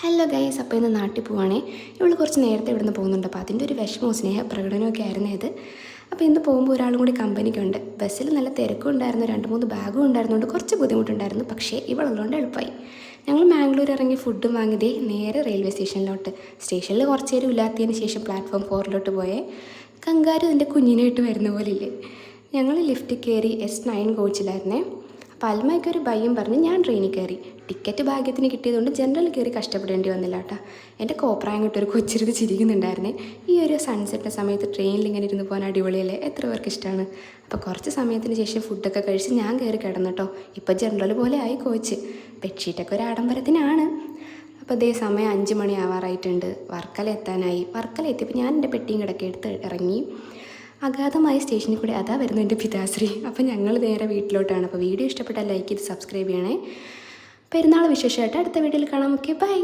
Hello guys, അപ്പോൾ ഇന്ന് നാട്ടിൽ പോവുകയാണേ. ഇവൾ കുറച്ച് നേരത്തെ ഇവിടുന്ന് പോകുന്നുണ്ട്. അപ്പോൾ അതിൻ്റെ ഒരു വിഷമവും സ്നേഹപ്രകടനമൊക്കെ ആയിരുന്നു ഇത്. അപ്പോൾ ഇന്ന് പോകുമ്പോൾ ഒരാളും കൂടി കമ്പനിക്കുണ്ട്. ബസ്സിൽ നല്ല തിരക്കും ഉണ്ടായിരുന്നു, 2-3 ബാഗും ഉണ്ടായിരുന്നുകൊണ്ട് കുറച്ച് ബുദ്ധിമുട്ടുണ്ടായിരുന്നു. പക്ഷേ ഇവളുള്ളതുകൊണ്ട് എളുപ്പമായി. ഞങ്ങൾ മാംഗ്ലൂർ ഇറങ്ങി ഫുഡും വാങ്ങിയതേ നേരെ റെയിൽവേ സ്റ്റേഷനിലോട്ട്. സ്റ്റേഷനിൽ കുറച്ച് നേരം ഇല്ലാത്തതിന് ശേഷം പ്ലാറ്റ്ഫോം 4 പോയേ. കങ്കാരു എൻ്റെ കുഞ്ഞിനായിട്ട് വരുന്ന പോലെ ഇല്ലേ. ഞങ്ങൾ ലിഫ്റ്റ് കയറി S9 കോച്ചിലായിരുന്നേ. അപ്പോൾ അൽമയ്ക്കൊരു ഭയം പറഞ്ഞ് ഞാൻ ട്രെയിനിൽ കയറി. ടിക്കറ്റ് ഭാഗ്യത്തിന് കിട്ടിയതുകൊണ്ട് ജനറൽ കയറി കഷ്ടപ്പെടേണ്ടി വന്നില്ല കേട്ടോ. എൻ്റെ കോപ്രായം കിട്ടൊരു കൊച്ചിരുന്ന് ചിരിക്കുന്നുണ്ടായിരുന്നേ. ഈ ഒരു സൺസെറ്റിൻ്റെ സമയത്ത് ട്രെയിനിൽ ഇങ്ങനെ ഇരുന്ന് പോകാൻ അടിപൊളിയല്ലേ, എത്ര പേർക്ക് ഇഷ്ടമാണ്. അപ്പോൾ കുറച്ച് സമയത്തിന് ശേഷം ഫുഡൊക്കെ കഴിച്ച് ഞാൻ കയറി കിടന്നു കേട്ടോ. ഇപ്പോൾ ജനറൽ പോലെ ആയി കോച്ച്. ബെഡ്ഷീറ്റൊക്കെ ഒരു ആഡംബരത്തിനാണ്. അപ്പോൾ അതേ സമയം 5 മണി ആവാറായിട്ടുണ്ട്. വർക്കല എത്താനായി. വർക്കല എത്തിയപ്പോൾ ഞാൻ എൻ്റെ പെട്ടിയും കിടക്കെ എടുത്ത് ഇറങ്ങി. അഗാധമായ സ്റ്റേഷനിൽ കൂടെ അതാ വരുന്നു എൻ്റെ പിതാശ്രീ. അപ്പോൾ ഞങ്ങൾ നേരെ വീട്ടിലോട്ടാണ്. അപ്പോൾ വീഡിയോ ഇഷ്ടപ്പെട്ടാൽ ലൈക്ക് ചെയ്ത് സബ്സ്ക്രൈബ് ചെയ്യണേ. പെരുന്നാൾ വിശേഷമായിട്ട് അടുത്ത വീഡിയോയിൽ കാണാം. Okay, by.